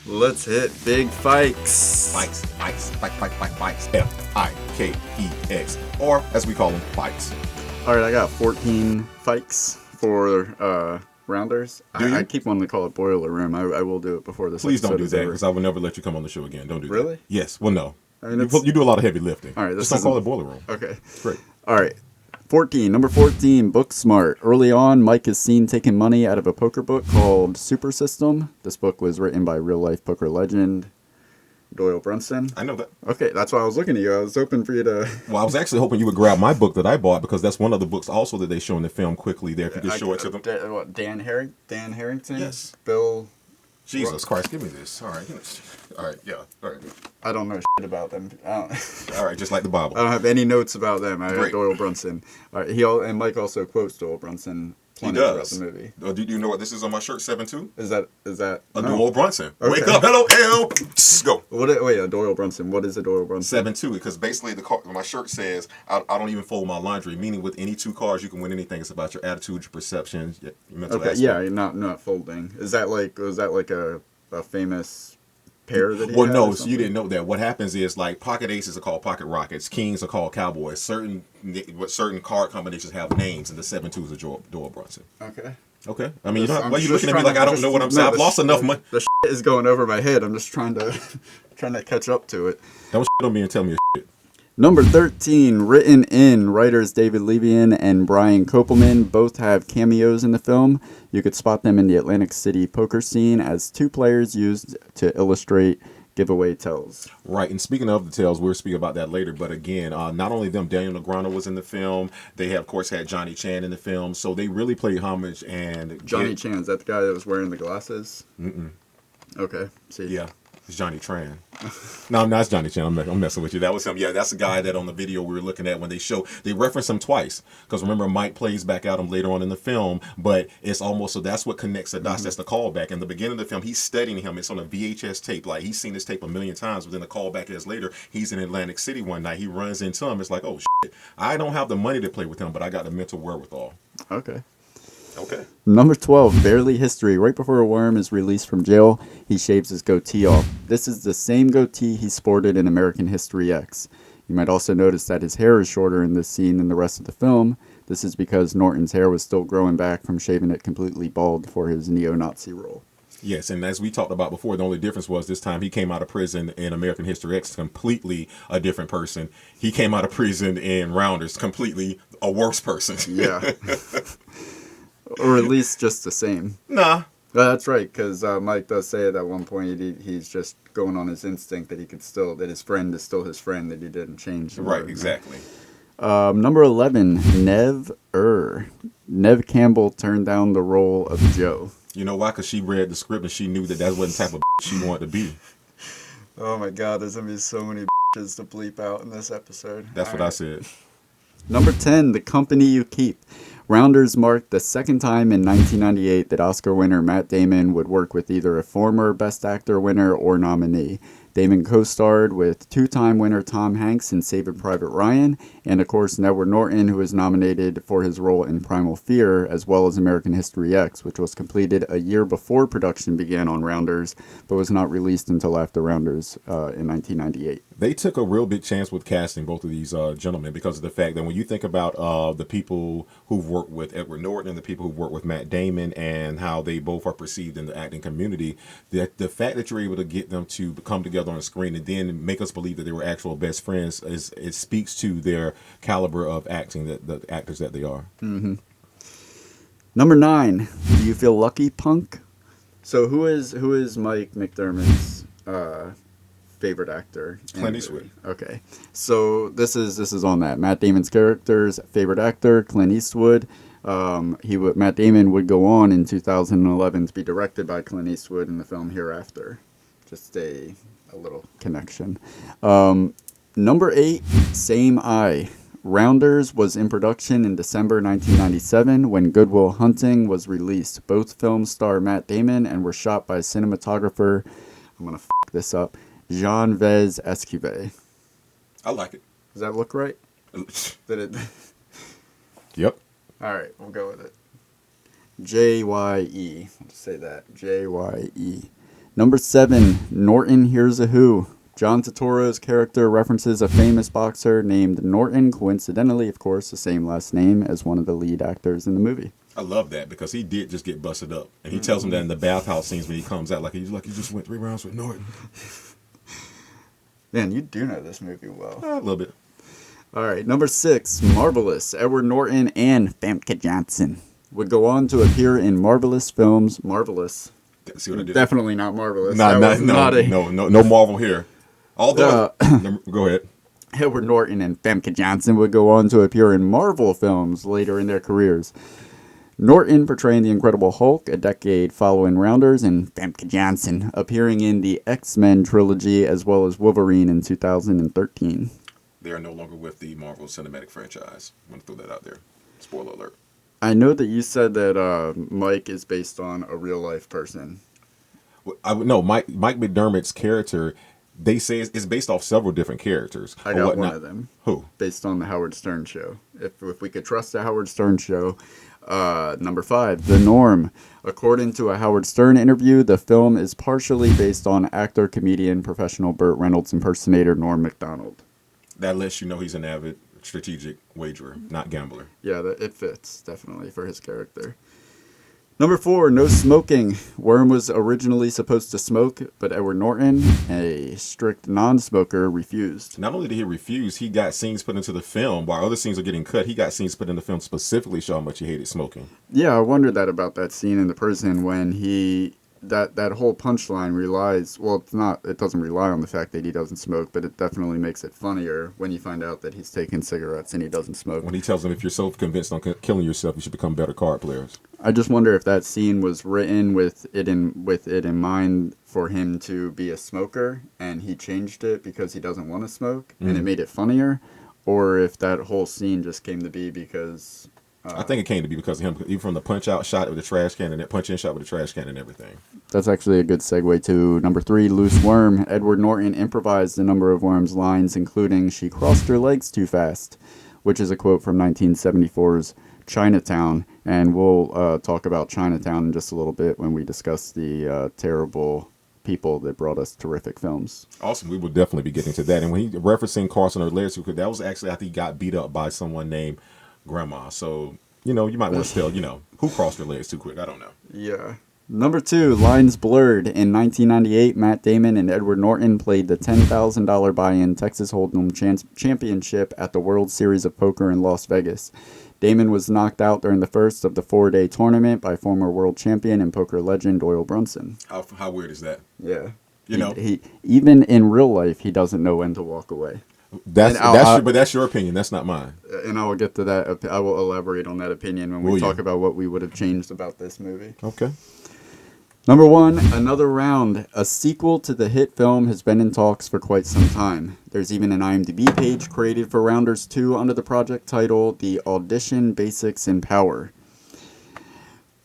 Let's hit big fikes. Fikes. F-I-K-E-X. Or, as we call them, fikes. All right, I got 14 fikes for rounders. I keep wanting to call it boiler room. I will do it before this. Please don't episode do is that, over. because I will never let you come on the show again. Don't do that. Really? Yes. Well, no. I mean, you do a lot of heavy lifting. All right, just don't call it boiler room. Okay. Great. All right. 14. Number 14, Book Smart. Early on, Mike is seen taking money out of a poker book called Super System. This book was written by real-life poker legend Doyle Brunson. I know that. Okay, that's why I was looking at you. I was hoping for you to... Well, I was actually hoping you would grab my book that I bought, because that's one of the books also that they show in the film quickly there. If you could show it to them. Dan Harrington? Yes. Bill... Jesus Christ, give me this. All right. All right, yeah. All right. I don't know shit about them. All right, just like the Bible. I don't have any notes about them. I have Great. Doyle Brunson. All right, and Mike also quotes Doyle Brunson He throughout does. the movie. Do you know what this is on my shirt? 7-2? Is that A no. Doyle Brunson. Okay. Wake up, hello, L. Go. A Doyle Brunson. What is a Doyle Brunson? 7-2, because basically my shirt says I don't even fold my laundry, meaning with any two cards you can win anything. It's about your attitude, your perception, your mental Okay, aspect. yeah, not folding. Was that like a famous pair that he Well, had no, or so you didn't know that. What happens is, like, pocket aces are called pocket rockets, kings are called cowboys. Certain card combinations have names, and the 7-2 is a Doyle Brunson. Okay. Okay. I mean, why I'm are you just looking at me trying like to- I don't know what I'm saying? I've lost enough money. The shit is going over my head. I'm just trying to catch up to it. Don't shit on me and tell me a shit. Number 13, written in. Writers David Levian and Brian Kopelman both have cameos in the film. You could spot them in the Atlantic City poker scene as two players used to illustrate giveaway tells. Right, and speaking of the tells, we'll speak about that later. But again, not only them, Daniel Negreanu was in the film. They have, of course, had Johnny Chan in the film. So they really played homage. And Johnny Chan, is that the guy that was wearing the glasses? Mm-mm. Okay, see. Yeah. It's Johnny Tran. No, it's Johnny Chan. I'm messing with you. That was him. Yeah, that's the guy that on the video we were looking at when they reference him twice. Because remember, Mike plays back out him later on in the film, but it's almost, so that's what connects the dots. Mm-hmm. That's the callback. In the beginning of the film, he's studying him. It's on a VHS tape. Like, he's seen this tape a million times, but then the callback is later. He's in Atlantic City one night. He runs into him. It's like, oh, shit. I don't have the money to play with him, but I got the mental wherewithal. Okay. Okay. Number 12, Barely History. Right before a worm is released from jail, he shaves his goatee off. This is the same goatee he sported in American History X. You might also notice that his hair is shorter in this scene than the rest of the film. This is because Norton's hair was still growing back from shaving it completely bald for his neo-Nazi role. Yes, and as we talked about before, the only difference was this time he came out of prison in American History X completely a different person. He came out of prison in Rounders completely a worse person. Yeah. Or at least just the same. Nah. That's right, because Mike does say at one point he's just going on his instinct that that his friend is still his friend, that he didn't change. Right, exactly. Number 11, Nev. Nev Campbell turned down the role of Joe. You know why? Because she read the script and she knew that wasn't the type of she wanted to be. Oh my God, there's going to be so many to bleep out in this episode. That's what I said. Number 10, The Company You Keep. Rounders marked the second time in 1998 that Oscar winner Matt Damon would work with either a former Best Actor winner or nominee. Damon co-starred with two-time winner Tom Hanks in Saving Private Ryan, and of course Edward Norton, who was nominated for his role in Primal Fear, as well as American History X, which was completed a year before production began on Rounders, but was not released until after Rounders in 1998. They took a real big chance with casting both of these gentlemen because of the fact that when you think about the people who've worked with Edward Norton and the people who've worked with Matt Damon and how they both are perceived in the acting community, the fact that you're able to get them to come together on the screen and then make us believe that they were actual best friends, it speaks to their caliber of acting, the actors that they are. Mm-hmm. Number 9, Do You Feel Lucky, Punk? So who is Mike McDermott's favorite actor? Clint Eastwood. Okay, so this is on that. Matt Damon's character's favorite actor, Clint Eastwood. Matt Damon would go on in 2011 to be directed by Clint Eastwood in the film Hereafter. Just a little connection. Number 8, Same Eye. Rounders was in production in December 1997 when Good Will Hunting was released. Both films star Matt Damon and were shot by cinematographer, I'm going to this up, Jean-Vez Esquivel. I like it. Does that look right? Did it? Yep. All right, we'll go with it. J-Y-E. Let's say that. J-Y-E. Number 7, Norton Here's a Who. John Turturro's character references a famous boxer named Norton, coincidentally, of course, the same last name as one of the lead actors in the movie. I love that because he did just get busted up, and he tells him that in the bathhouse scenes when he comes out, like he just went 3 rounds with Norton. Man, you do know this movie well. A little bit. All right, number 6, Marvelous. Edward Norton and Famke Janssen would go on to appear in Marvelous films. Marvelous. See what I did? Definitely not Marvelous. No Marvel here. Although, go ahead. Edward Norton and Famke Janssen would go on to appear in Marvel films later in their careers. Norton portraying the Incredible Hulk a decade following Rounders, and Famke Janssen appearing in the X-Men trilogy as well as Wolverine in 2013. They are no longer with the Marvel Cinematic franchise. I'm going to throw that out there. Spoiler alert. I know that you said that Mike is based on a real-life person. No, Mike McDermott's character, they say it's based off several different characters. I got one of them. Who? Based on the Howard Stern show. If we could trust the Howard Stern show. Number 5, The Norm. According to a Howard Stern interview, the film is partially based on actor, comedian, professional Burt Reynolds impersonator Norm Macdonald. That lets you know he's an avid strategic wagerer, not gambler. Yeah, it fits, definitely, for his character. Number 4, No Smoking. Worm was originally supposed to smoke, but Edward Norton, a strict non-smoker, refused. Not only did he refuse, he got scenes put into the film. While other scenes are getting cut, he got scenes put in the film specifically showing how much he hated smoking. Yeah, I wondered that about that scene in the prison when that whole punchline relies, well, it doesn't rely on the fact that he doesn't smoke, but it definitely makes it funnier when you find out that he's taking cigarettes and he doesn't smoke. When he tells him, if you're so convinced on killing yourself, you should become better card players. I just wonder if that scene was written with it in mind for him to be a smoker, and he changed it because he doesn't want to smoke, and it made it funnier, or if that whole scene just came to be because... I think it came to be because of him, even from the punch-out shot with the trash can and that punch-in shot with the trash can and everything. That's actually a good segue to number 3, Loose Worm. Edward Norton improvised a number of Worm's lines, including, "She crossed her legs too fast," which is a quote from 1974's Chinatown, and we'll talk about Chinatown in just a little bit when we discuss the terrible people that brought us terrific films. Awesome. We will definitely be getting to that. And when he referencing crossing her legs, that was actually after he got beat up by someone named Grandma. So, you might want to tell, who crossed their legs too quick. I don't know. Yeah. Number 2, Lines Blurred. In 1998, Matt Damon and Edward Norton played the $10,000 buy-in Texas Hold'em Championship at the World Series of Poker in Las Vegas. Damon was knocked out during the first of the 4-day tournament by former world champion and poker legend Doyle Brunson. How weird is that? Yeah. He even in real life, he doesn't know when to walk away. But that's your opinion. That's not mine. And I will get to that. I will elaborate on that opinion when we talk about what we would have changed about this movie. Okay. Number 1, Another Round. A sequel to the hit film has been in talks for quite some time. There's even an IMDb page created for Rounders 2 under the project title, The Audition Basics in Power.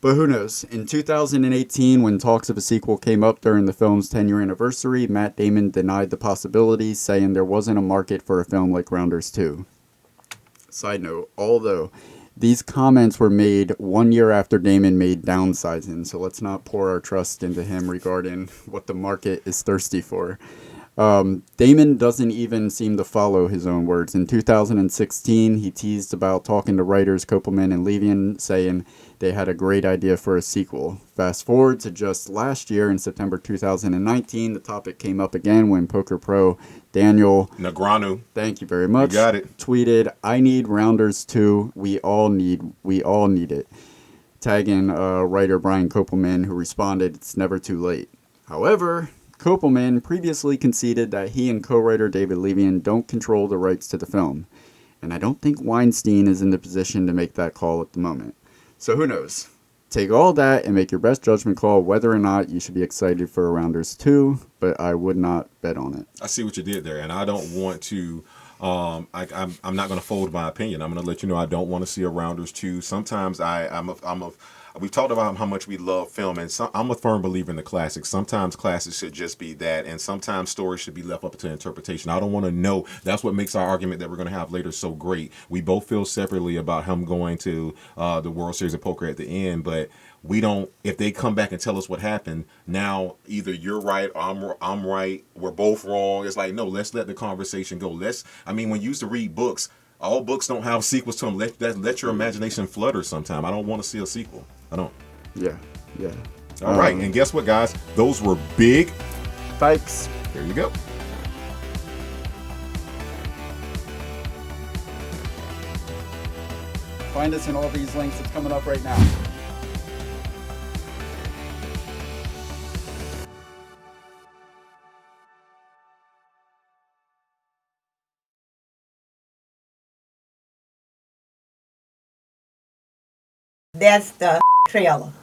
But who knows? In 2018, when talks of a sequel came up during the film's 10-year anniversary, Matt Damon denied the possibility, saying there wasn't a market for a film like Rounders 2. Side note, although these comments were made 1 year after Damon made Downsizing, so let's not pour our trust into him regarding what the market is thirsty for. Damon doesn't even seem to follow his own words. In 2016, he teased about talking to writers Kopelman and Levien, saying they had a great idea for a sequel. Fast forward to just last year, in September 2019, the topic came up again when poker pro Daniel Negreanu, thank you very much, you got it, tweeted, "I need Rounders 2. We all need it," tagging writer Brian Kopelman, who responded, "It's never too late." However, Kopelman previously conceded that he and co-writer David Levien don't control the rights to the film, and I don't think Weinstein is in the position to make that call at the moment. So who knows? Take all that and make your best judgment call whether or not you should be excited for Rounders 2, but I would not bet on it. I see what you did there, and I don't want to... I'm not going to fold my opinion. I'm going to let you know I don't want to see a Rounders 2. Sometimes I'm we've talked about how much we love film, and I'm a firm believer in the classics. Sometimes classics should just be that, and sometimes stories should be left up to interpretation. I don't want to know. That's what makes our argument that we're going to have later so great. We both feel separately about him going to the World Series of Poker at the end, but we don't. If they come back and tell us what happened, now either you're right or I'm right. We're both wrong. It's like, no, let's let the conversation go. I mean, when you used to read books, all books don't have sequels to them. Let your imagination flutter sometime. I don't want to see a sequel. I don't. Yeah, yeah. All right, and guess what, guys? Those were big Thanks. There you go. Find us in all these links. It's coming up right now. That's the trailer.